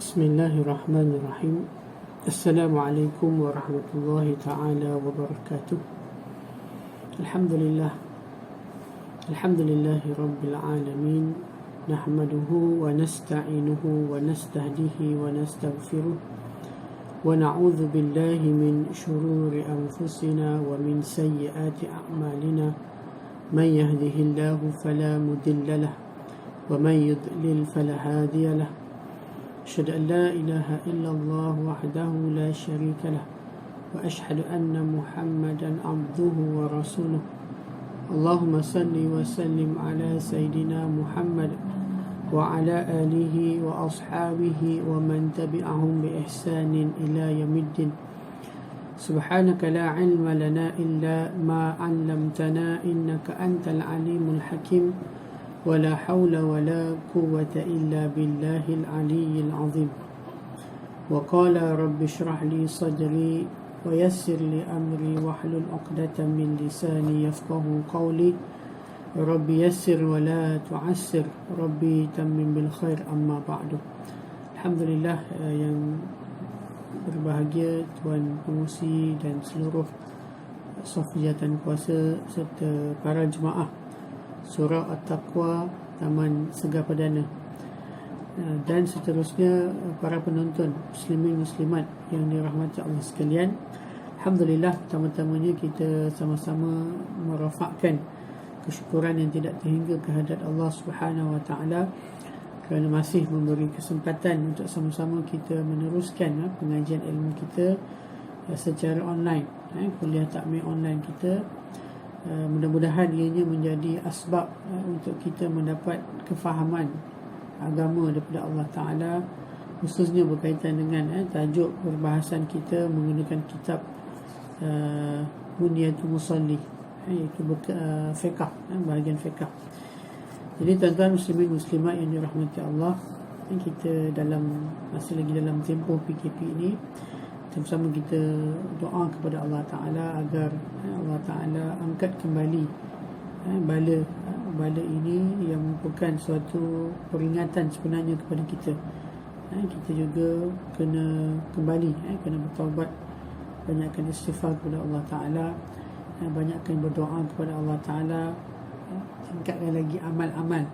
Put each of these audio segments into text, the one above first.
Bismillahirrahmanirrahim. Assalamualaikum warahmatullahi ta'ala wabarakatuh. Alhamdulillah. Alhamdulillahi rabbil alamin. Nahmaduhu wa nasta'inuhu wa nastahdihi wa nastaghfiruh. Wa na'udzu billahi min shururi anfusina wa min sayyiati a'malina. Man yahdihillahu fala mudilla lahu wa man yudlil fala hadiya lahu. أشهد أن لا إله إلا الله وحده لا شريك له وأشهد أن محمدا عبده ورسوله اللهم صل وسلم على سيدنا محمد وعلى آله وأصحابه ومن تبعهم بإحسان إلى يوم الدين سبحانك لا علم لنا إلا ما علمتنا إنك أنت العليم الحكيم ولا حول ولا قوة إلا بالله العلي العظيم وقال رب اشرح لي صدري ويسر لي أمري واحلل عقدة من لساني يفقه قولي رب يسر ولا تعسر ربي تمم بالخير أما بعد. Alhamdulillah, yang berbahagia Tuan Pengurusi dan seluruh saf jawatan kuasa serta para jemaah Surah At-Taqwa Taman Segar Perdana dan seterusnya para penonton muslimin muslimat yang dirahmati Allah sekalian. Alhamdulillah, pertama-tamanya kita sama-sama merafakkan kesyukuran yang tidak terhingga kehadrat Allah Subhanahu Wa Taala kerana masih memberi kesempatan untuk sama-sama kita meneruskan pengajian ilmu kita secara online, kuliah takmir online kita. Mudah-mudahan ianya menjadi asbab untuk kita mendapat kefahaman agama daripada Allah Ta'ala, khususnya berkaitan dengan tajuk perbahasan kita menggunakan kitab Bunyatul Musalli, iaitu fiqh, bahagian fiqh. Jadi tuan-tuan muslimin muslimat yang dirahmati Allah, kita masih lagi dalam tempoh PKP ini, sama-sama kita doa kepada Allah Ta'ala agar Allah Ta'ala angkat kembali bala ini yang merupakan suatu peringatan sebenarnya kepada kita. Kita juga kena kembali, kena bertaubat, banyakkan istighfar kepada Allah Ta'ala, banyakkan berdoa kepada Allah Ta'ala, tingkatkan lagi amal-amal,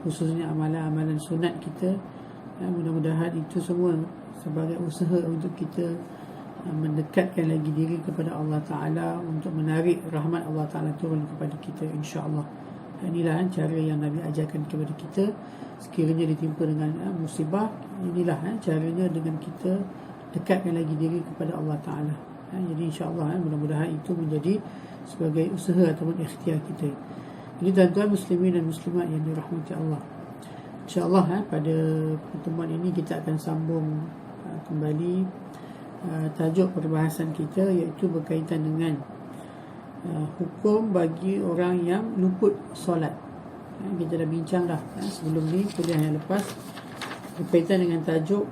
khususnya amalan-amalan sunat kita. Mudah-mudahan itu semua sebagai usaha untuk kita mendekatkan lagi diri kepada Allah Ta'ala, untuk menarik rahmat Allah Ta'ala turun kepada kita, insya-Allah. Inilah cara yang Nabi ajarkan kepada kita. Sekiranya ditimpa dengan musibah, inilah caranya dengan kita dekatkan lagi diri kepada Allah Ta'ala. Jadi insya-Allah mudah-mudahan itu menjadi sebagai usaha ataupun ikhtiar kita. Jadi tuan-tuan muslimin dan muslimat yang dirahmati Allah, insya-Allah pada pertemuan ini kita akan sambung kembali tajuk perbahasan kita, iaitu berkaitan dengan hukum bagi orang yang luput solat. Kita dah bincang dah sebelum ni, kuliah yang lepas, berkaitan dengan tajuk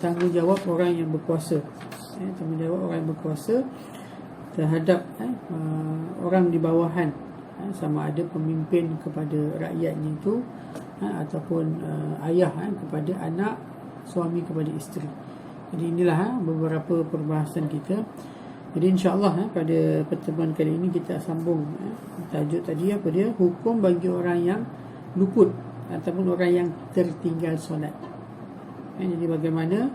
tanggungjawab orang yang berkuasa. Tanggungjawab orang yang berkuasa terhadap orang di bawahan, sama ada pemimpin kepada rakyatnya itu, ataupun ayah kepada anak, suami kepada isteri. Jadi inilah beberapa perbahasan kita. Jadi insya-Allah pada pertemuan kali ini kita sambung tajuk tadi, apa dia? Hukum bagi orang yang luput ataupun orang yang tertinggal solat. Jadi bagaimana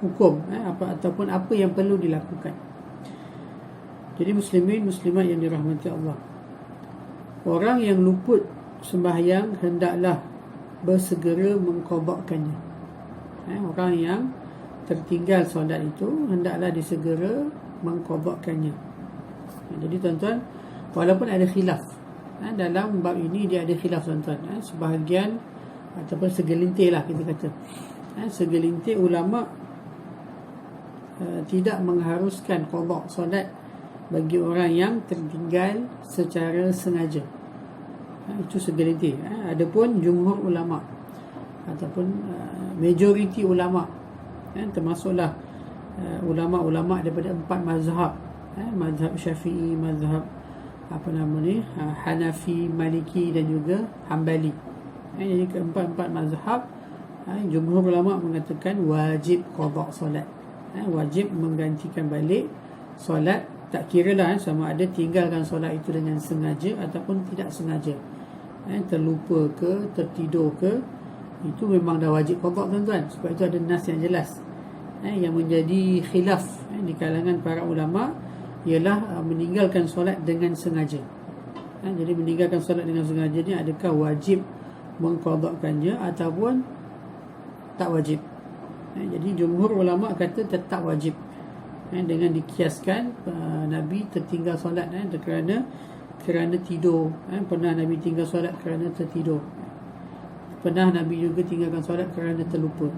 hukum ataupun apa yang perlu dilakukan. Jadi muslimin muslimat yang dirahmati Allah, orang yang luput sembahyang hendaklah bersegera mengqadakkannya. Orang yang tertinggal solat itu hendaklah disegera mengqadakkannya. Jadi tuan-tuan, walaupun ada khilaf dalam bab ini, dia ada khilaf tuan-tuan. Sebahagian ataupun segelintir lah kita kata, segelintir ulama tidak mengharuskan qada solat bagi orang yang tertinggal secara sengaja. Itu segelintir. Adapun jumhur ulama ataupun majoriti ulama, termasuklah ulama-ulama daripada 4 mazhab, mazhab Syafi'i, mazhab Hanafi, Maliki dan juga Hambali. Jadi keempat-empat mazhab, jumhur ulama mengatakan wajib qada solat, wajib menggantikan balik solat. Tak kira lah sama ada tinggalkan solat itu dengan sengaja ataupun tidak sengaja, terlupa ke, tertidur ke, itu memang dah wajib qada tuan-tuan. Sebab itu ada nas yang jelas. Yang menjadi khilaf di kalangan para ulama ialah meninggalkan solat dengan sengaja. Jadi meninggalkan solat dengan sengaja ni adakah wajib mengqadakannya ataupun tak wajib? Jadi jumhur ulama kata tetap wajib, dengan dikiaskan Nabi tertinggal solat kerana tidur. Pernah Nabi tinggal solat kerana tertidur. Pernah Nabi juga tinggalkan solat kerana terlupa.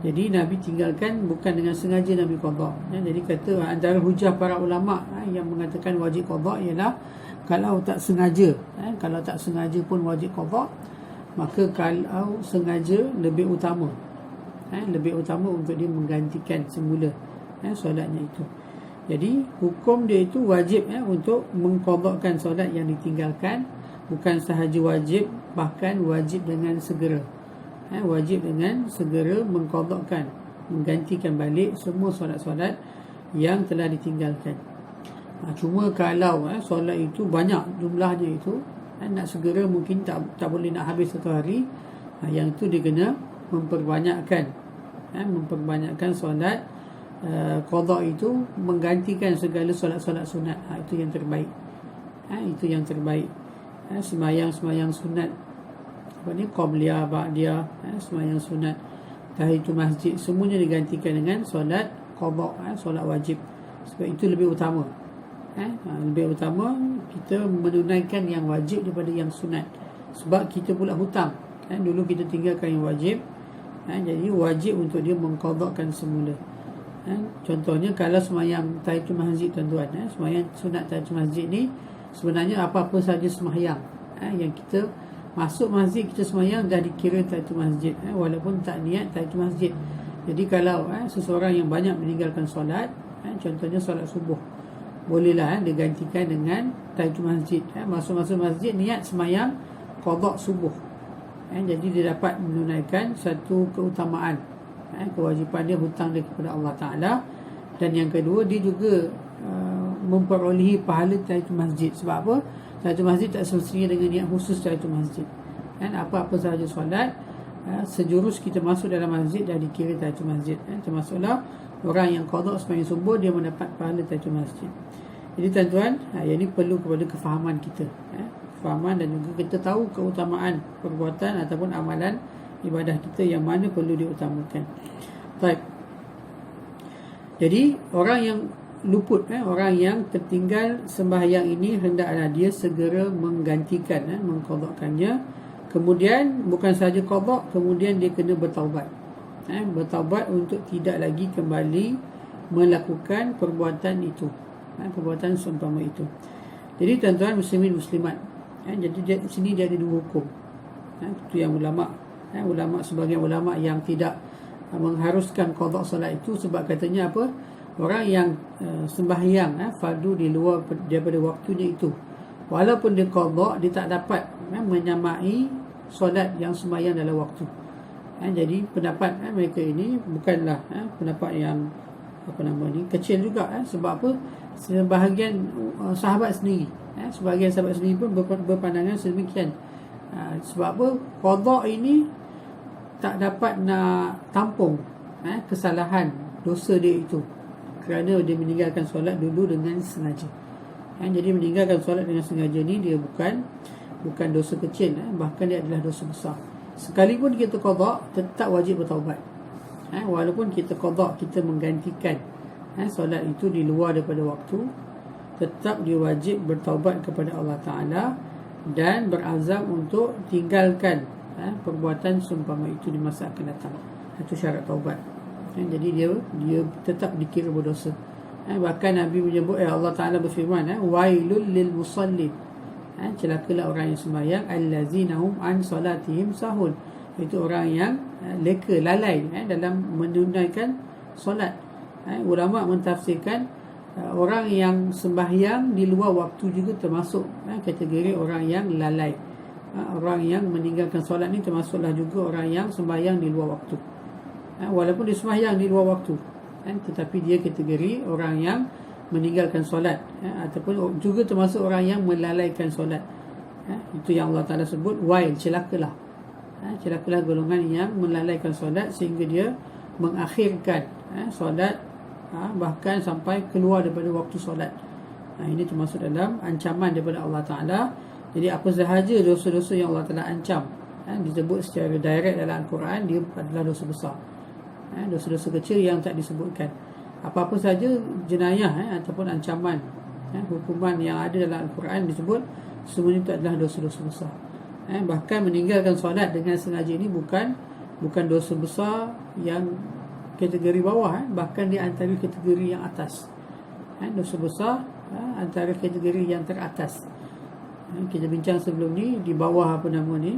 Jadi Nabi tinggalkan bukan dengan sengaja Nabi qada. Jadi kata antara hujah para ulama yang mengatakan wajib qada ialah kalau tak sengaja. Kalau tak sengaja pun wajib qada. Maka kalau sengaja lebih utama. Lebih utama untuk dia menggantikan semula solatnya itu. Jadi hukum dia itu wajib untuk mengqadakan solat yang ditinggalkan. Bukan sahaja wajib, bahkan wajib dengan segera. Wajib dengan segera mengqadakan, menggantikan balik semua solat-solat yang telah ditinggalkan. Cuma kalau solat itu banyak jumlahnya itu, nak segera mungkin tak boleh nak habis satu hari. Yang itu dia kena memperbanyakkan solat qada itu, menggantikan segala solat-solat sunat. Itu yang terbaik. Itu yang terbaik. Semayang sunat, qabliyah, ba'diyah, semayang sunat, tahiyatul masjid, semuanya digantikan dengan solat qada, solat wajib. Sebab itu lebih utama. Lebih utama kita menunaikan yang wajib daripada yang sunat. Sebab kita pula hutang. Dulu kita tinggalkan yang wajib, jadi wajib untuk dia mengqadakan semula. Contohnya kalau semayang tahiyatul masjid tuan-tuan, semayang sunat tahiyatul masjid ni sebenarnya apa-apa saja semayang yang kita masuk masjid kita semayang dah dikira tahiyatul masjid, walaupun tak niat tahiyatul masjid. Jadi kalau seseorang yang banyak meninggalkan solat, contohnya solat subuh, bolehlah digantikan dengan tahiyatul masjid. Masuk masjid niat semayang qada subuh, jadi dia dapat menunaikan satu keutamaan, kewajipan dia, hutang dia kepada Allah Ta'ala. Dan yang kedua, dia juga memperolehi pahala tahiyatul masjid. Sebab apa? Tahiyatul masjid tak semestinya dengan niat khusus tahiyatul masjid. Apa-apa sahaja solat, sejurus kita masuk dalam masjid dah dikira tahiyatul masjid. Termasuklah orang yang qada sembahyang subuh, dia mendapat pahala tahiyatul masjid. Jadi tuan-tuan, yang ini perlu kepada kefahaman kita, kefahaman, dan juga kita tahu keutamaan perbuatan ataupun amalan ibadah kita yang mana perlu diutamakan. Baik. Jadi orang yang luput, orang yang tertinggal sembahyang ini, hendaklah dia segera menggantikan, mengqadakannya. Kemudian bukan sahaja qada, kemudian dia kena bertaubat. Bertaubat untuk tidak lagi kembali melakukan perbuatan itu, perbuatan seumpama itu. Jadi tuan-tuan muslimin muslimat, jadi di sini dia ada dua hukum. Itu yang ulama, sebagian ulama yang tidak mengharuskan qada solat itu sebab katanya apa? Orang yang sembahyang fardu di luar daripada waktunya itu, walaupun dia qada, dia tak dapat menyamai solat yang sembahyang dalam waktu. Jadi pendapat mereka ini bukanlah pendapat yang kecil juga. Sebab apa? Sebahagian sahabat sendiri, sebahagian sahabat sendiri pun berpandangan sedemikian. Sebab apa? Qada ini tak dapat nak tampung kesalahan, dosa dia itu, kerana dia meninggalkan solat dulu dengan sengaja. Jadi meninggalkan solat dengan sengaja ni dia bukan dosa kecil, bahkan dia adalah dosa besar. Sekalipun kita qada, tetap wajib bertaubat. Walaupun kita qada, kita menggantikan solat itu di luar daripada waktu, tetap dia wajib bertaubat kepada Allah Ta'ala dan berazam untuk tinggalkan perbuatan seumpama itu di masa akan datang. Itu syarat taubat. Jadi dia tetap dikira berdosa. Bahkan Nabi menyebut, Allah Ta'ala berfirman, wailul lil musallin, celakalah orang yang sembahyang, allazina hum an salatihim sahun, itu orang yang leka, lalai dalam menunaikan solat. Ulama mentafsirkan orang yang sembahyang di luar waktu juga termasuk kategori orang yang lalai. orang yang meninggalkan solat ni termasuklah juga orang yang sembahyang di luar waktu. Walaupun dia sembahyang di luar waktu, tetapi dia kategori orang yang meninggalkan solat, ataupun juga termasuk orang yang melalaikan solat. Itu yang Allah Ta'ala sebut wail, celakalah. Celakalah golongan yang melalaikan solat sehingga dia mengakhirkan solat, bahkan sampai keluar daripada waktu solat. Ini termasuk dalam ancaman daripada Allah Ta'ala. Jadi apa sahaja dosa-dosa yang Allah Ta'ala ancam, disebut secara direct dalam Al-Quran, dia adalah dosa besar. Dosa-dosa kecil yang tak disebutkan. Apa-apa saja jenayah ataupun ancaman, hukuman yang ada dalam Al-Quran disebut, semua itu adalah dosa-dosa besar. Bahkan meninggalkan solat dengan sengaja ini bukan dosa besar yang kategori bawah, bahkan di antara kategori yang atas. Dosa besar antara kategori yang teratas. Kita bincang sebelum ni, di bawah apa nama ni,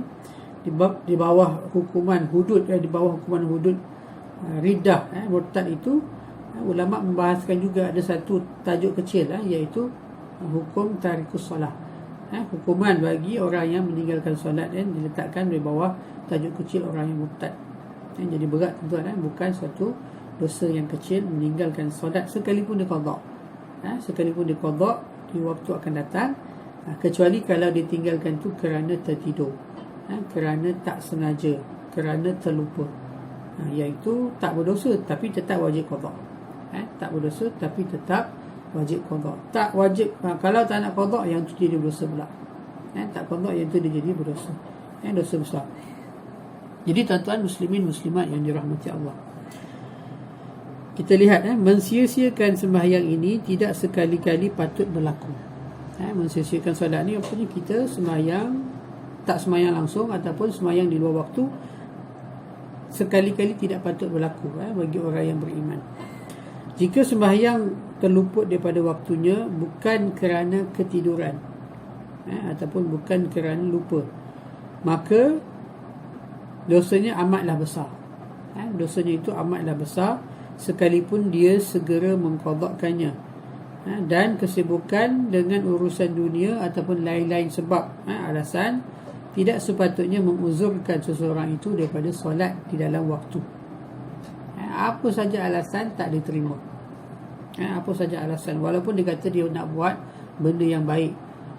di bawah hukuman hudud, di bawah hukuman hudud riddah, murtad itu, ulama membahaskan juga ada satu tajuk kecil, iaitu hukum tarikus solah. Hukuman bagi orang yang meninggalkan solat, diletakkan di bawah tajuk kecil orang yang murtad. Jadi berat tuan, bukan satu dosa yang kecil meninggalkan solat sekalipun dia qada. Sekalipun dia qada di waktu akan datang, kecuali kalau ditinggalkan tu kerana tertidur, kerana tak sengaja, kerana terlupa, iaitu tak berdosa tapi tetap wajib qada. Tak berdosa tapi tetap wajib qada. Tak wajib, kalau tak nak qada, yang tu jadi berdosa pula. Tak qada, yang tu dia jadi berdosa, dosa besar. Jadi tuan-tuan muslimin muslimat yang dirahmati Allah, kita lihat mensia-siakan sembahyang ini tidak sekali-kali patut berlaku. Mensia-siakan solat ni maksudnya kita sembahyang, tak sembahyang langsung ataupun sembahyang di luar waktu, sekali-kali tidak patut berlaku bagi orang yang beriman. Jika sembahyang terluput daripada waktunya bukan kerana ketiduran, ataupun bukan kerana lupa, maka dosanya amatlah besar. Dosanya itu amatlah besar sekalipun dia segera mengqadakkannya, dan kesibukan dengan urusan dunia ataupun lain-lain sebab, alasan tidak sepatutnya menguzurkan seseorang itu daripada solat di dalam waktu. Apa saja alasan tak diterima. Apa saja alasan, walaupun dia kata dia nak buat benda yang baik,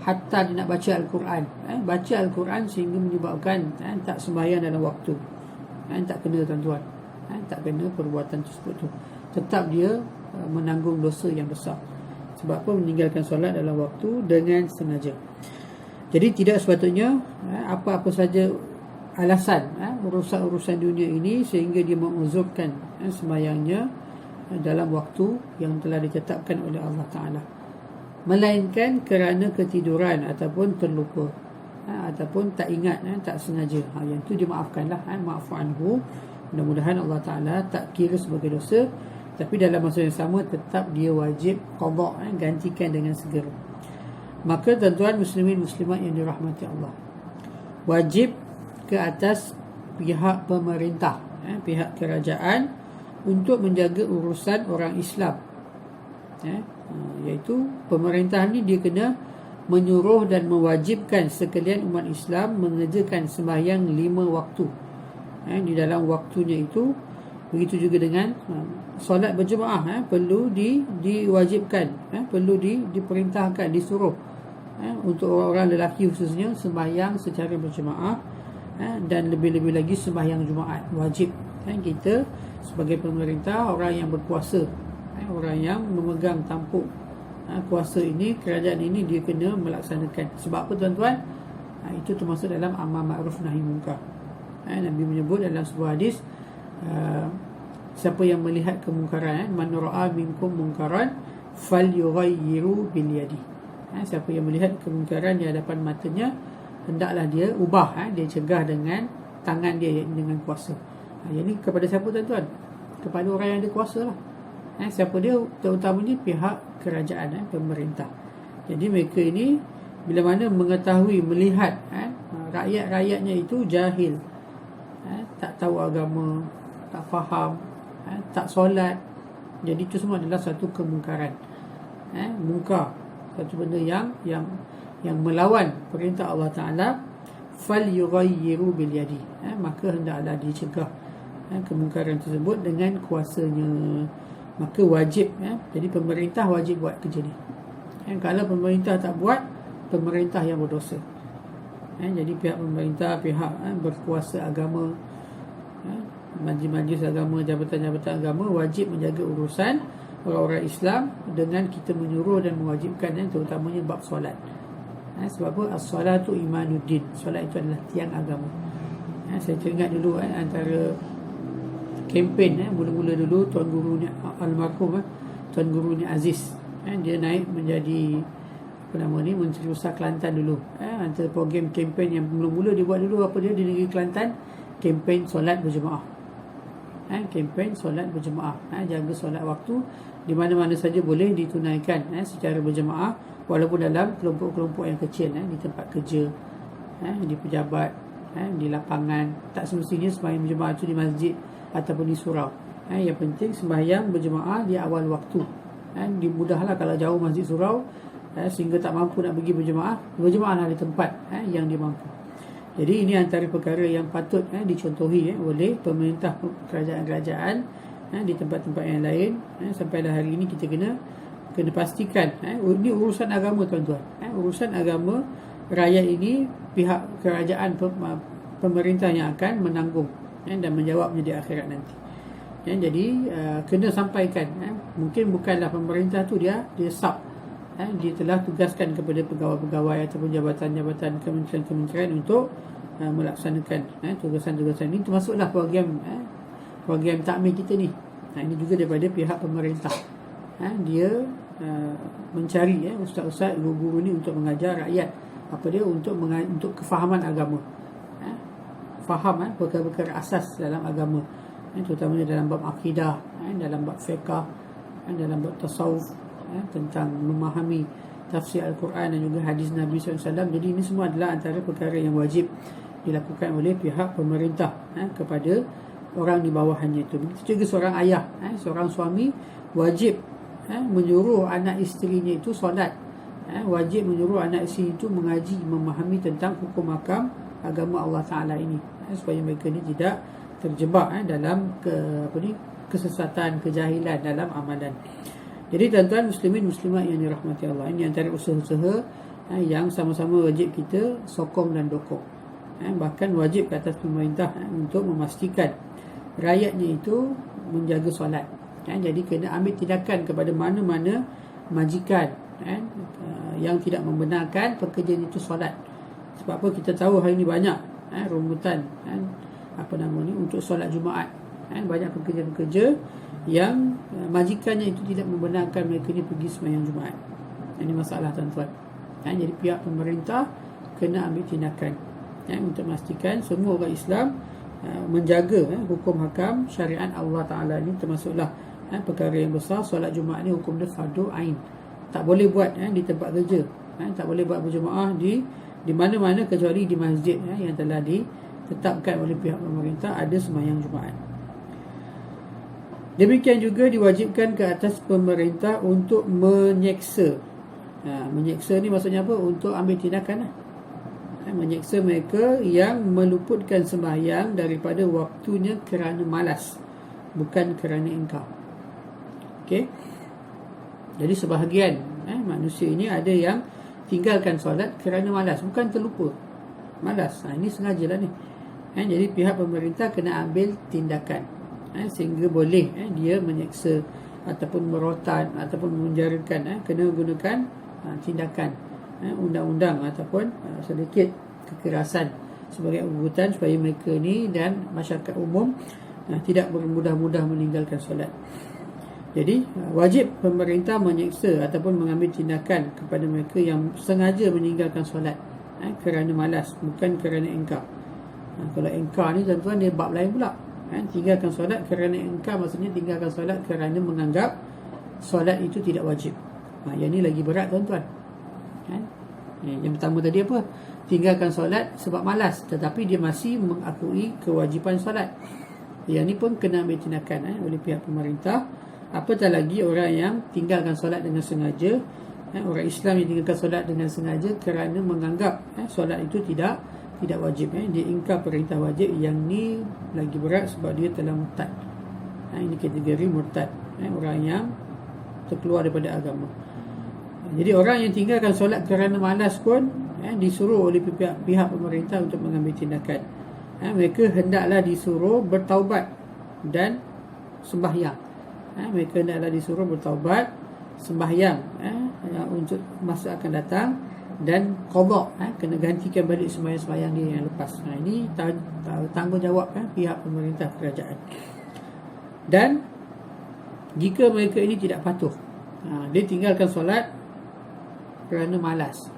hatta dia nak baca Al-Quran, baca Al-Quran sehingga menyebabkan tak sembahyang dalam waktu, tak kena tuan-tuan, tak kena perbuatan tersebut tu, tetap dia menanggung dosa yang besar. Sebab apa? Meninggalkan solat dalam waktu dengan sengaja. Jadi tidak sepatutnya apa-apa saja alasan urusan dunia ini sehingga dia menguzurkan sembahyangnya dalam waktu yang telah ditetapkan oleh Allah Ta'ala, melainkan kerana ketiduran ataupun terlupa, ataupun tak ingat, tak sengaja. Yang tu dimaafkanlah, ma'fu anhu. Mudah-mudahan Allah Ta'ala tak kira sebagai dosa, tapi dalam masa yang sama tetap dia wajib qada, gantikan dengan segera. Maka tuan-tuan muslimin muslimat yang dirahmati Allah, wajib ke atas pihak pemerintah, pihak kerajaan, untuk menjaga urusan orang Islam, iaitu pemerintah ni dia kena menyuruh dan mewajibkan sekalian umat Islam mengerjakan sembahyang 5 waktu di dalam waktunya itu. Begitu juga dengan solat berjemaah, perlu diwajibkan, perlu diperintahkan, disuruh untuk orang-orang lelaki khususnya sembahyang secara berjemaah, dan lebih-lebih lagi sembahyang Jumaat wajib. Kita sebagai pemerintah, orang yang berkuasa, orang yang memegang tampuk kuasa ini, kerajaan ini, dia kena melaksanakan. Sebab apa tuan-tuan? Itu termasuk dalam amar ma'ruf nahi munkar. Nabi menyebut dalam sebuah hadis, siapa yang melihat kemungkaran, man ra'a minkum munkaran falyughayyiru bil yadi. Siapa yang melihat kemungkaran di hadapan matanya, hendaklah dia ubah, dia cegah dengan tangan dia, dengan kuasa. Jadi kepada siapa tuan-tuan? Kepada orang yang ada kuasa lah. Siapa dia? Terutamanya pihak kerajaan, pemerintah. Jadi mereka ini bila mana mengetahui, melihat rakyat-rakyatnya itu jahil, tak tahu agama, tak faham, tak solat, jadi itu semua adalah satu kemungkaran, mungkar, satu benda yang melawan perintah Allah Ta'ala. falyughayyiru bil yadi, maka hendaklah dicegah kemungkaran tersebut dengan kuasanya. Maka wajib, jadi pemerintah wajib buat kerja ni. Kalau pemerintah tak buat, pemerintah yang berdosa. Jadi pihak pemerintah, pihak berkuasa agama, majlis-majlis agama, jabatan-jabatan agama wajib menjaga urusan orang-orang Islam dengan kita menyuruh dan mewajibkan, terutamanya bab solat. Sebab apa? As-salatu imanuddin. Solat itu adalah tiang agama. Saya teringat dulu antara kempen mula-mula dulu Tuan Guru ni almarhum Tuan Guru ni Aziz, dia naik menjadi Menteri Besar Kelantan dulu. Antara program kempen yang mula-mula dia buat dulu apa dia di negeri Kelantan, kempen solat berjemaah. Kempen solat berjemaah, jaga solat waktu di mana-mana saja boleh ditunaikan secara berjemaah, walaupun dalam kelompok-kelompok yang kecil, di tempat kerja, di pejabat, di lapangan. Tak semestinya sembahyang berjemaah itu di masjid ataupun di surau. Yang penting sembahyang berjemaah di awal waktu. Dimudahlah kalau jauh masjid surau, sehingga tak mampu nak pergi berjemaahlah di tempat yang dia mampu. Jadi ini antara perkara yang patut dicontohi oleh pemerintah kerajaan-kerajaan di tempat-tempat yang lain. Sampailah hari ini kita kena pastikan ini urusan agama, tuan-tuan. Urusan agama rakyat ini pihak kerajaan, pemerintah yang akan menanggung dan menjawabnya di akhirat nanti. Jadi kena sampaikan, mungkin bukanlah pemerintah tu dia sub, dia telah tugaskan kepada pegawai-pegawai ataupun jabatan-jabatan kementerian-kementerian untuk melaksanakan tugasan-tugasan ini, termasuklah program takmir kita ni. Ini juga daripada pihak pemerintah. Dia mencari ustaz-ustaz, guru-guru ni untuk mengajar rakyat untuk kefahaman agama, faham perkara-perkara asas dalam agama, terutamanya dalam bab akidah, dalam bab fiqh, dalam bab tasawuf, tentang memahami tafsir Al-Quran dan juga hadis Nabi SAW. Jadi ini semua adalah antara perkara yang wajib dilakukan oleh pihak pemerintah kepada orang di bawahannya itu. Begitu juga seorang ayah, seorang suami wajib menyuruh anak isterinya itu solat, wajib menyuruh anak isteri itu mengaji, memahami tentang hukum hakam agama Allah Ta'ala ini, supaya mereka ni tidak terjebak dalam kesesatan, kejahilan dalam amalan. Jadi tuan-tuan muslimin muslimat yang dirahmati Allah, ini antara usaha-usaha yang sama-sama wajib kita sokong dan dokong. Bahkan wajib ke atas pemerintah untuk memastikan rakyatnya itu menjaga solat. Jadi kena ambil tindakan kepada mana-mana majikan yang tidak membenarkan pekerjaan itu solat. Sebab apa? Kita tahu hari ini banyak rumputan untuk solat Jumaat. Banyak pekerja-pekerja yang majikannya itu tidak membenarkan mereka ni pergi sembahyang Jumaat. Ini masalah, tuan-tuan. Jadi pihak pemerintah kena ambil tindakan untuk memastikan semua orang Islam menjaga hukum hakam syariat Allah Ta'ala ni, termasuklah perkara yang besar. Solat Jumaat ni hukum dia fardu ain, tak boleh buat di tempat kerja, tak boleh buat berjemaah di mana-mana kecuali di masjid yang telah ditetapkan oleh pihak pemerintah ada sembahyang Jumaat. Demikian juga diwajibkan ke atas pemerintah untuk menyeksa. Menyeksa ni maksudnya apa? Untuk ambil tindakan. Menyeksa mereka yang meluputkan sembahyang daripada waktunya kerana malas, bukan kerana engkar. Okey. Jadi sebahagian manusia ini ada yang tinggalkan solat kerana malas, bukan terlupa, malas. Ini sengajalah ni. Jadi pihak pemerintah kena ambil tindakan sehingga boleh dia menyeksa ataupun merotan ataupun memenjarakan, kena gunakan tindakan undang-undang ataupun sedikit kekerasan sebagai ugutan supaya mereka ni dan masyarakat umum tidak bermudah-mudah meninggalkan solat. Jadi wajib pemerintah menyeksa ataupun mengambil tindakan kepada mereka yang sengaja meninggalkan solat kerana malas, bukan kerana engkar. Kalau engkar ni tuan-tuan dia bab lain pula. Tinggalkan solat kerana engkar maksudnya tinggalkan solat kerana menganggap solat itu tidak wajib. Yang ni lagi berat, tuan-tuan. Yang pertama tadi apa? Tinggalkan solat sebab malas, tetapi dia masih mengakui kewajipan solat. Yang ni pun kena ambil tindakan oleh pihak pemerintah. Apatah lagi orang yang tinggalkan solat dengan sengaja, orang Islam yang tinggalkan solat dengan sengaja kerana menganggap solat itu tidak tidak wajib. Dia ingkar perintah wajib. Yang ni lagi berat sebab dia telah murtad. Ini kategori murtad, orang yang terkeluar daripada agama. Jadi orang yang tinggalkan solat kerana malas pun disuruh oleh pihak pemerintah untuk mengambil tindakan. Mereka hendaklah disuruh bertaubat dan sembahyang. Mereka hendaklah disuruh bertaubat, sembahyang untuk masa akan datang, dan qada, kena gantikan balik sembahyang-sembahyang dia yang lepas. Ini tanggungjawab pihak pemerintah kerajaan. Dan jika mereka ini tidak patuh, dia tinggalkan solat kerana malas,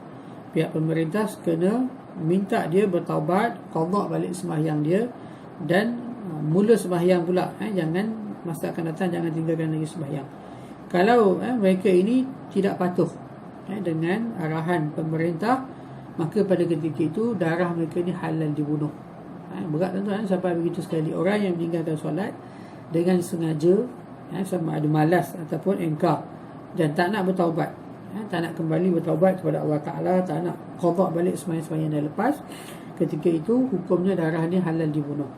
pihak pemerintah kena minta dia bertaubat, qada balik sembahyang dia, dan mula sembahyang pula. Jangan masa akan datang jangan tinggalkan lagi sembahyang. Kalau mereka ini tidak patuh dengan arahan pemerintah, maka pada ketika itu darah mereka ini halal dibunuh. Berat tuan-tuan, sampai begitu sekali. Orang yang meninggalkan solat dengan sengaja, sama ada malas ataupun engkar, dan tak nak bertaubat, tak nak kembali bertaubat kepada Allah Ta'ala, tak nak qada balik sembahyang-sembahyang yang lepas, ketika itu hukumnya darah ni halal dibunuh.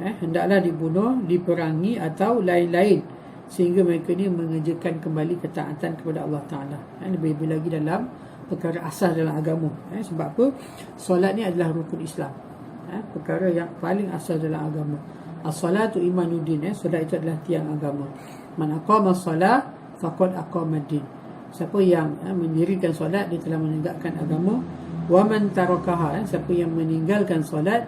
Hendaklah dibunuh, diperangi atau lain-lain, sehingga mereka ni mengerjakan kembali ketaatan kepada Allah Ta'ala. Lebih-lebih lagi dalam perkara asas dalam agama. Sebab apa? Solat ni adalah rukun Islam, perkara yang paling asas dalam agama. As-salatu imanuddin. Solat itu adalah tiang agama. Man aqama as-salah faqad aqama ad-din. Siapa yang mendirikan solat, dia telah menegakkan agama. Wa man tarakaha, siapa yang meninggalkan solat,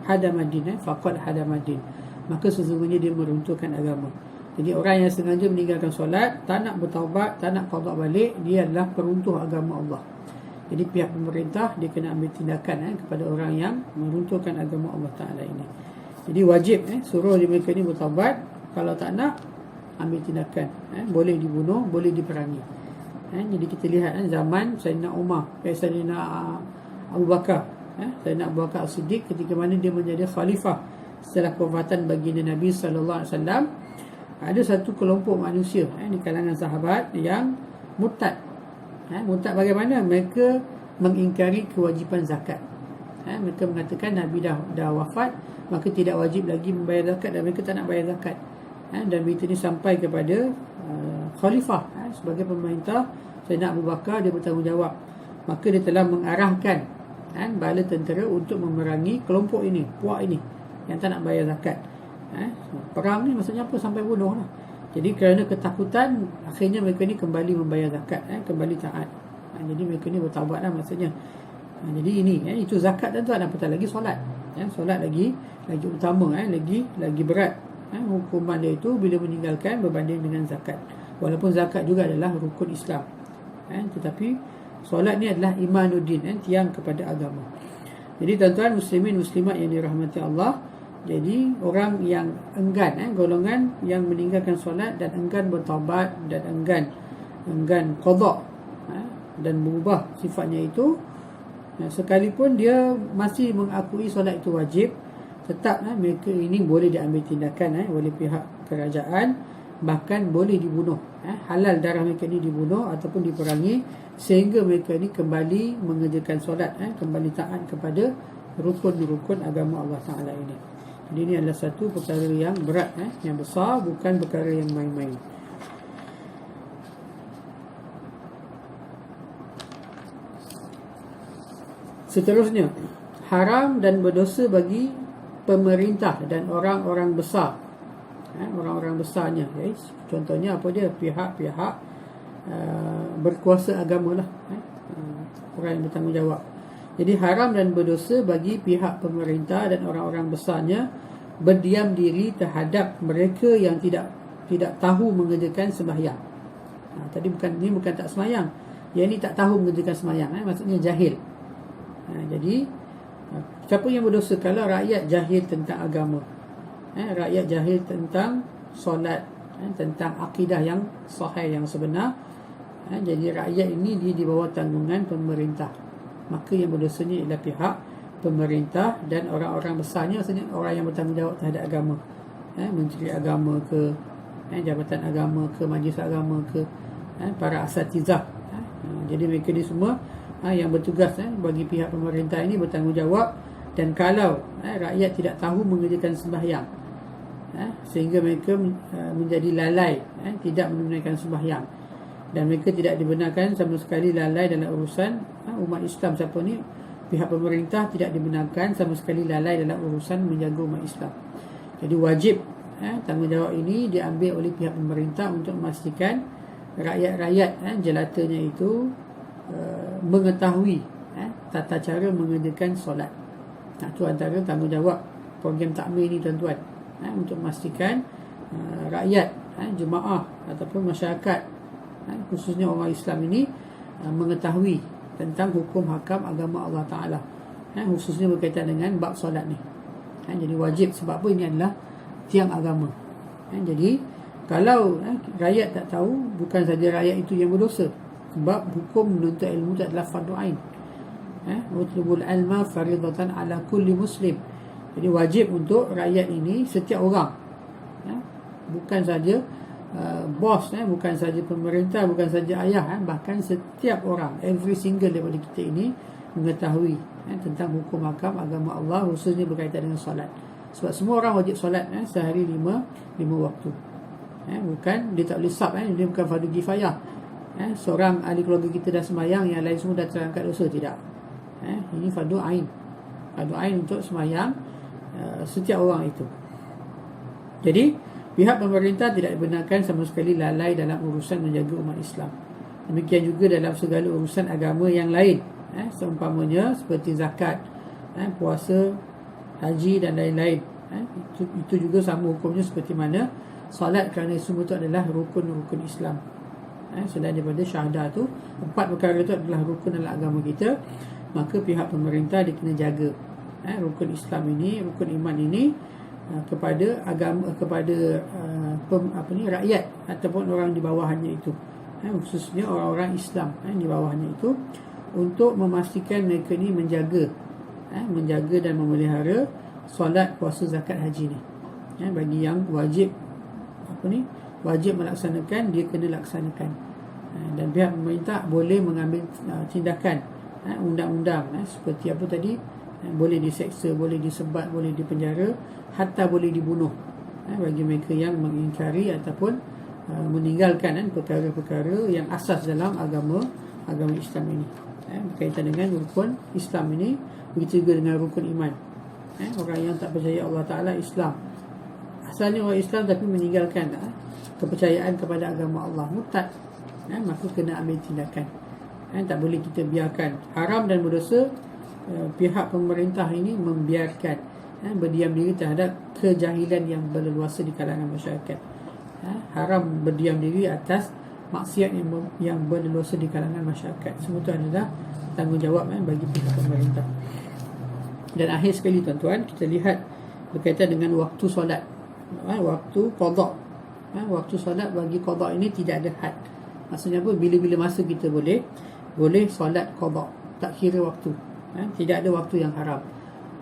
hadamadin, faqad hadamadin, maka sesungguhnya dia meruntuhkan agama. Jadi orang yang sengaja meninggalkan solat, tak nak bertaubat, tak nak qada balik, dia adalah peruntuh agama Allah. Jadi pihak pemerintah dia kena ambil tindakan kepada orang yang meruntuhkan agama Allah Ta'ala ini. Jadi wajib suruh mereka ni bertaubat. Kalau tak nak, ambil tindakan. Boleh dibunuh, boleh diperangi. Jadi kita lihat zaman Sayyidina Umar, Sayyidina Abu Bakar, Sayyidina Abu Bakar As-Siddiq, ketika mana dia menjadi khalifah setelah kewafatan baginda Nabi sallallahu alaihi wasallam, ada satu kelompok manusia di kalangan sahabat yang murtad. Murtad bagaimana? Mereka mengingkari kewajipan zakat. Mereka mengatakan Nabi dah wafat, maka tidak wajib lagi membayar zakat, dan mereka tak nak bayar zakat. Dan berita ini sampai kepada khalifah, sebagai pemerintah Sayyidina Abu Bakar, dia bertanggungjawab. Maka dia telah mengarahkan bala tentera untuk memerangi kelompok ini, puak ini yang tak nak bayar zakat. Perang ni maksudnya apa? Sampai bunuh lah. Jadi kerana ketakutan, akhirnya mereka ni kembali membayar zakat, kembali taat. Jadi mereka ni bertaubat lah maksudnya. Jadi ini itu zakat, dan tuan apatah lagi solat. Solat lagi utama, lagi berat. Hukuman dia itu bila meninggalkan berbanding dengan zakat. Walaupun zakat juga adalah rukun Islam, tetapi solat ni adalah imanuddin, tiang kepada agama. Jadi tuan-tuan muslimin muslimat yang dirahmati Allah, jadi orang yang enggan, golongan yang meninggalkan solat dan enggan bertaubat dan enggan qada dan berubah sifatnya itu, sekalipun dia masih mengakui solat itu wajib, tetap mereka ini boleh diambil tindakan oleh pihak kerajaan, bahkan boleh dibunuh. Halal darah mereka ini dibunuh ataupun diperangi, sehingga mereka ini kembali mengerjakan solat, kembali taat kepada rukun-rukun agama Allah Ta'ala ini. Jadi ini adalah satu perkara yang berat, yang besar, bukan perkara yang main-main. Seterusnya, haram dan berdosa bagi pemerintah dan orang-orang besar. Orang-orang besarnya, contohnya apa dia? Pihak-pihak berkuasa agama lah, orang yang bertanggungjawab. Jadi haram dan berdosa bagi pihak pemerintah dan orang-orang besarnya berdiam diri terhadap mereka yang tidak tahu mengerjakan sembahyang. Tadi bukan tak sembahyang, yang ini tak tahu mengerjakan sembahyang, maksudnya jahil. Jadi siapa yang berdosa? Kalau rakyat jahil tentang agama, rakyat jahil tentang solat, tentang akidah yang sahih, yang sebenar, jadi rakyat ini dia di bawah tanggungan pemerintah, maka yang berdosanya ialah pihak pemerintah dan orang-orang besarnya, maksudnya orang yang bertanggungjawab terhadap agama, menteri agama ke, jabatan agama ke, majlis agama ke, para asatizah. Jadi mereka ni semua yang bertugas bagi pihak pemerintah ini bertanggungjawab, dan kalau rakyat tidak tahu mengerjakan sembahyang sehingga mereka menjadi lalai, tidak menunaikan sembahyang, dan mereka tidak dibenarkan sama sekali lalai dalam urusan umat Islam. Siapa ni? Pihak pemerintah tidak dibenarkan sama sekali lalai dalam urusan menjaga umat Islam. Jadi wajib tanggungjawab ini diambil oleh pihak pemerintah untuk memastikan rakyat-rakyat jelatanya itu mengetahui tata cara mengerjakan solat. Itu antara tanggungjawab program takmir ni tuan-tuan, untuk memastikan rakyat, jemaah ataupun masyarakat, khususnya orang Islam ini mengetahui tentang hukum hakam agama Allah Ta'ala, khususnya berkaitan dengan bab solat ni. Jadi wajib, sebab apa? Ini adalah tiang agama. Jadi kalau rakyat tak tahu, bukan saja rakyat itu yang berdosa, sebab hukum menuntut ilmu itu adalah fardu ain. Utlubul ilma faridatan ala kulli muslim. Jadi wajib untuk rakyat ini, setiap orang, bukan saja bos, bukan saja pemerintah, bukan saja ayah, bahkan setiap orang, every single daripada kita ini mengetahui tentang hukum hakam agama Allah, khususnya berkaitan dengan solat. Sebab semua orang wajib solat sehari 5 waktu. Bukan, dia tak boleh sub, dia bukan fardu kifayah. Seorang ahli keluarga kita dah sembahyang, yang lain semua dah terangkat dosa, tidak. Ini fardu ain. Fardu ain untuk sembahyang setiap orang itu. Jadi pihak pemerintah tidak dibenarkan sama sekali lalai dalam urusan menjaga umat Islam. Demikian juga dalam segala urusan agama yang lain, seumpamanya seperti zakat, puasa, haji dan lain-lain. Itu juga sama hukumnya seperti mana solat, kerana semua itu adalah rukun-rukun Islam. Selain daripada syahadah tu, 4 perkara itu adalah rukun dalam agama kita. Maka pihak pemerintah dia kena jaga rukun Islam ini, rukun iman ini kepada agama, kepada rakyat ataupun orang di bawahnya itu, khususnya orang-orang Islam di bawahnya itu, untuk memastikan mereka ni menjaga dan memelihara solat, puasa, zakat, haji ni. Bagi yang wajib wajib melaksanakan, dia kena laksanakan. Dan pihak pemerintah boleh mengambil tindakan undang-undang, seperti apa tadi, boleh diseksa, boleh disebat, boleh dipenjara, hatta boleh dibunuh bagi mereka yang mengingkari ataupun meninggalkan perkara-perkara yang asas dalam agama Islam ini. Berkaitan dengan rukun Islam ini, begitu juga dengan rukun iman. Orang yang tak percaya Allah Ta'ala, Islam, asalnya orang Islam tapi meninggalkan kepercayaan kepada agama Allah, murtad, maka kena ambil tindakan. Tak boleh kita biarkan. Haram dan berdosa pihak pemerintah ini membiarkan, berdiam diri terhadap kejahilan yang berleluasa di kalangan masyarakat. Haram berdiam diri atas maksiat yang berleluasa di kalangan masyarakat. Semua itu adalah tanggungjawab bagi pihak pemerintah. Dan akhir sekali tuan-tuan, kita lihat berkaitan dengan waktu solat, waktu qada. Waktu solat bagi qada ini tidak ada had. Maksudnya apa? Bila-bila masa kita boleh solat qada, tak kira waktu. Tidak ada waktu yang haram.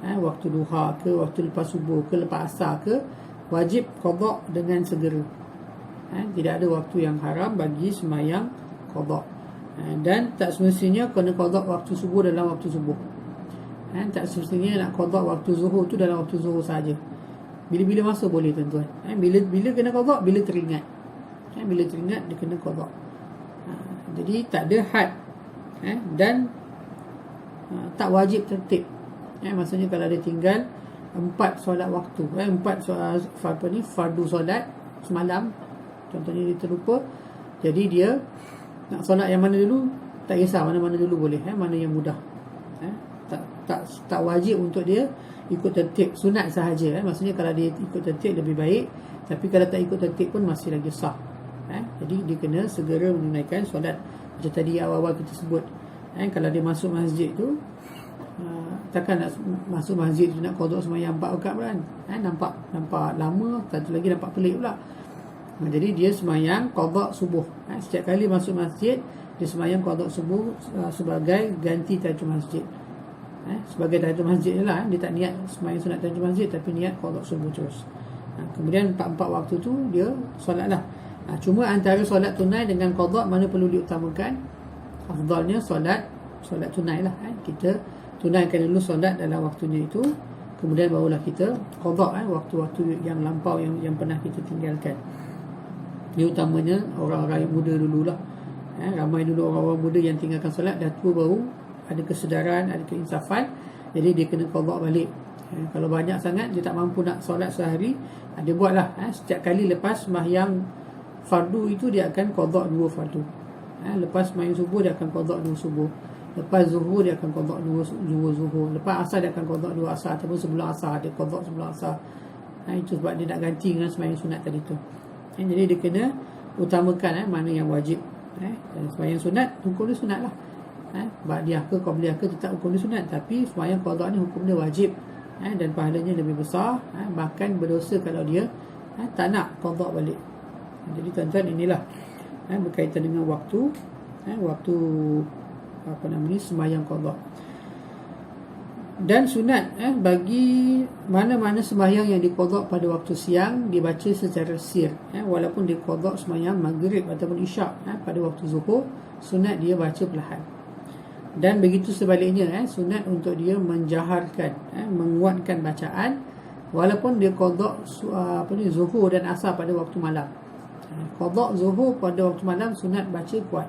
Waktu duha ke, waktu lepas subuh ke, lepas asar ke, wajib qada dengan segera. Tidak ada waktu yang haram bagi sembahyang qada. Dan tak semestinya kena qada waktu subuh dalam waktu subuh. Tak semestinya nak qada waktu zuhur tu dalam waktu zuhur saja. Bila-bila masa boleh tuan-tuan. Bila kena qada, bila teringat. Bila teringat dia kena qada. Jadi tak ada had. Dan tak wajib tertib. Maksudnya kalau dia tinggal 4 solat waktu, 4 solat fardu solat semalam, contohnya dia terlupa, jadi dia nak solat yang mana dulu, tak kisah mana-mana dulu boleh, mana yang mudah. Tak wajib untuk dia ikut tertib, sunat sahaja. Maksudnya kalau dia ikut tertib lebih baik, tapi kalau tak ikut tertib pun masih lagi sah. Jadi dia kena segera menunaikan solat. Macam tadi awal-awal kita sebut, kalau dia masuk masjid tu, takkan nak masuk masjid tu nak qada sembahyang 4 rakaat kan? Nampak lama, satu lagi nampak pelik pula. Jadi dia sembahyang qada subuh. Setiap kali masuk masjid, dia sembahyang qada subuh sebagai ganti tahiyatul masjid. Sebagai tahiyatul masjid je lah. Dia tak niat sembahyang sunat tahiyatul masjid, tapi niat qada subuh terus. Kemudian 4 waktu tu dia solat lah. Cuma antara solat tunai dengan qada, mana perlu diutamakan? Afdalnya solat solat tunai lah. Kita tunaikan dulu solat dalam waktunya itu, kemudian barulah kita qada waktu-waktu yang lampau yang pernah kita tinggalkan. Ini utamanya orang-orang yang muda dululah. Ramai dulu orang-orang muda yang tinggalkan solat, dah tua baru ada kesedaran, ada keinsafan, jadi dia kena qada balik. Kalau banyak sangat dia tak mampu nak solat sehari, dia buatlah setiap kali lepas sembahyang fardu itu dia akan qada 2 fardu. Lepas sembahyang subuh dia akan qada 2 subuh, lepas zuhur dia akan qada 2 zuhur, lepas asar dia akan qada 2 asar, ataupun sebelum asar dia qada sebelum asar. Itu sebab dia nak ganti dengan sembahyang sunat tadi tu. Jadi dia kena utamakan mana yang wajib. Sembahyang sunat hukum dia sunat lah. Ba'diyah ke qabliyah ke tetap hukum dia sunat, tapi sembahyang qada ni hukum dia wajib, dan pahalanya lebih besar, bahkan berdosa kalau dia tak nak qada balik. Jadi tuan-tuan, inilah berkaitan dengan waktu sembahyang qada. Dan sunat bagi mana-mana sembahyang yang diqada pada waktu siang dibaca secara sir, walaupun dia qada sembahyang maghrib ataupun isyak pada waktu zuhur, sunat dia baca perlahan. Dan begitu sebaliknya, sunat untuk dia menjaharkan, menguatkan bacaan walaupun dia qada zuhur dan asar pada waktu malam. Qada zuhur pada waktu malam sunat baca kuat,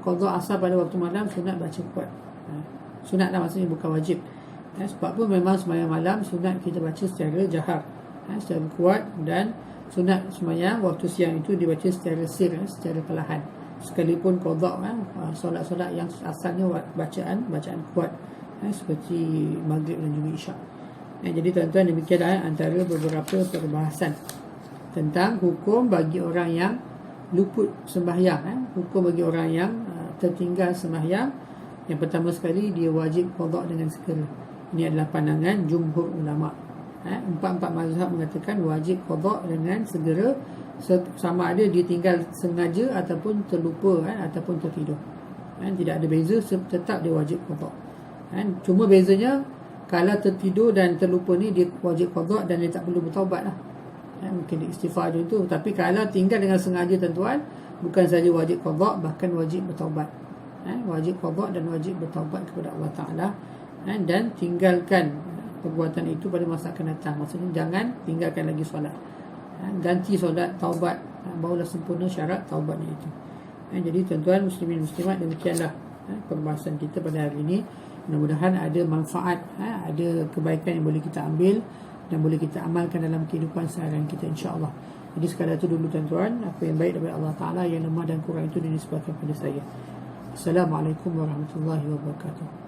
qada asar pada waktu malam sunat baca kuat. Sunat lah, maksudnya bukan wajib. Sebab pun memang sembahyang malam sunat kita baca secara jahar, secara kuat, dan sunat sembahyang waktu siang itu dibaca secara sir, secara perlahan. Sekalipun qada solat-solat yang asalnya bacaan kuat, seperti maghrib dan juga isyak. Jadi tuan-tuan, demikianlah antara beberapa perbahasan tentang hukum bagi orang yang luput sembahyang, hukum bagi orang yang tertinggal sembahyang. Yang pertama sekali, dia wajib qada dengan segera. Ini adalah pandangan jumhur ulama. Empat mazhab mengatakan wajib qada dengan segera, sama ada dia tinggal sengaja ataupun terlupa, ataupun tertidur. Tidak ada beza, tetap dia wajib qada. Cuma bezanya, kalau tertidur dan terlupa ni dia wajib qada dan dia tak perlu bertaubat lah. Mungkin dia istighfar je tu. Tapi kalau tinggal dengan sengaja, tuan-tuan, bukan saja wajib qada, bahkan wajib bertaubat. Wajib qada dan wajib bertaubat kepada Allah Ta'ala, dan tinggalkan perbuatan itu pada masa akan datang. Maksudnya jangan tinggalkan lagi solat, ganti solat, taubat, barulah sempurna syarat taubatnya itu. Jadi tuan-tuan muslimin muslimat, demikianlah perbahasan kita pada hari ini. Mudah-mudahan ada manfaat, ada kebaikan yang boleh kita ambil dan boleh kita amalkan dalam kehidupan seharian kita, insya-Allah. Jadi sekadar itu dulu tuan-tuan, apa yang baik daripada Allah Ta'ala, yang lemah dan kurang itu dinisbahkan kepada saya. Assalamualaikum warahmatullahi wabarakatuh.